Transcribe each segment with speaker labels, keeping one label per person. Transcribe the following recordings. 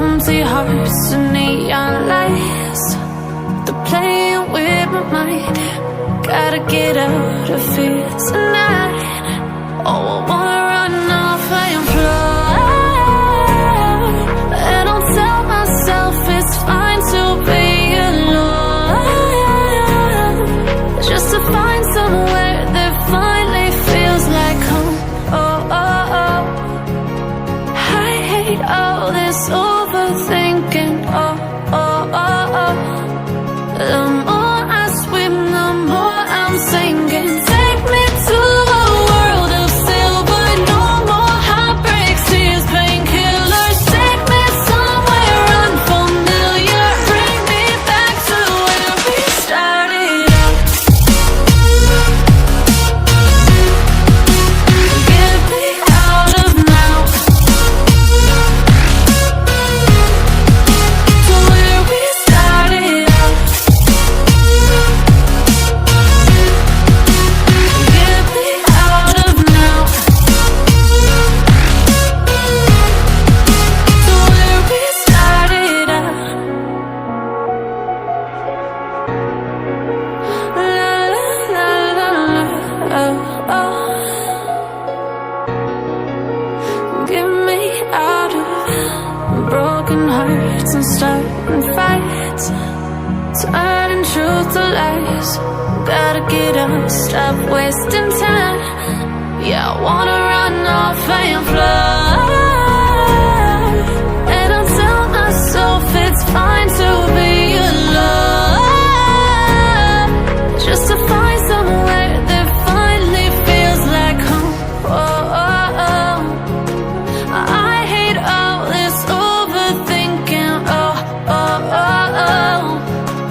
Speaker 1: Empty hearts and neon lights, they're playing with my mind. Gotta get out of here tonight. Oh, I wanna run off and fly, and I'll tell myself it's fine to be alone, just to find somewhere that finally feels like home. Oh, oh, oh. I hate all this overthinking. Oh, oh, oh, oh. The more I swim, the more I'm sinking. Take me to a world of silver. No more heartbreaks, tears, painkillers. Take me somewhere unfamiliar. Bring me back to where we started out. Get me out of now, to where we started out. Get me out of now, to where we started out. La la la la la, oh, oh. Get me out of broken hearts and starting fights, turning truth to lies. Gotta get up, stop wasting time. Yeah, I wanna run off and fly, and I'll tell myself it's fine to be alone, just to find somewhere that finally feels like home. Oh, oh, oh. I hate all this overthinking. Oh, oh, oh, oh.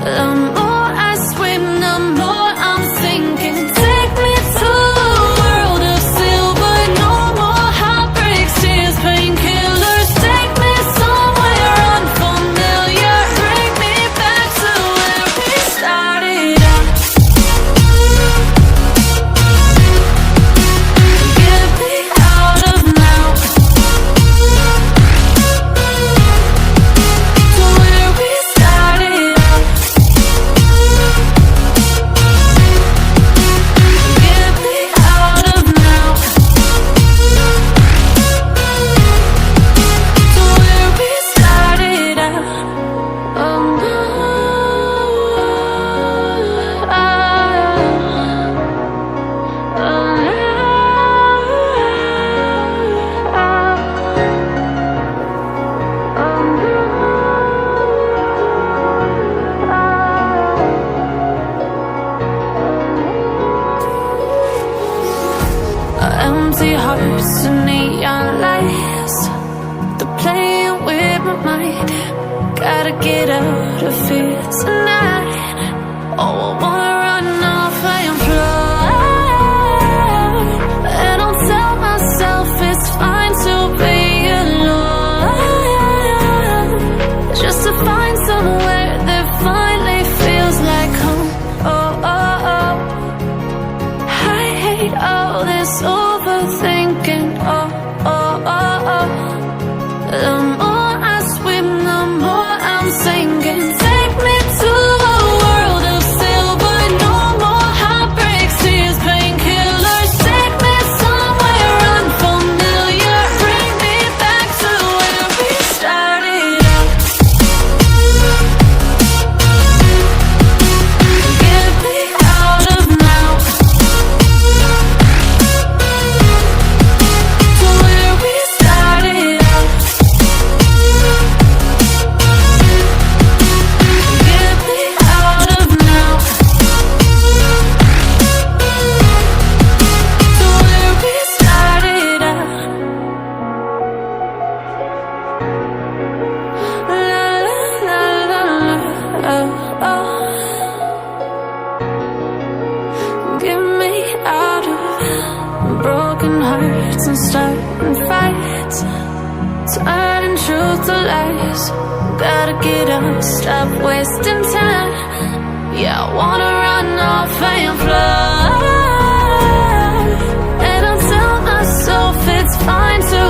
Speaker 1: The more I swim, the more I'm sinking. Take me to a world of silver. No more heartbreaks, tears, painkillers. Take me somewhere unfamiliar. Bring me back to where we started out. Get me out of now, to where we started out. Get me out of now, to where we started out. Oh, no. Empty hearts and neon lights, they're playing with my mind. Gotta get out of here tonight. Oh, I wanna run off and fly, and I'll tell myself it's fine to be alone, just to find somewhere that finally feels like home. Oh, oh, oh. I hate all this overthinking. Oh, oh, oh, oh. The more I swim, the more I'm sinking. Take me to a world of silver. No more heartbreaks, tears, painkillers. Take me somewhere unfamiliar. Bring me back to where we started out. Get me out of now, to where we started out. Get me out of now, to where we started out. La la la la la, oh, oh. Get me out of broken hearts and starting fights, turning truth to lies. Gotta get up, stop wasting time. Yeah, I wanna run off and fly, and I'll tell myself it's fine to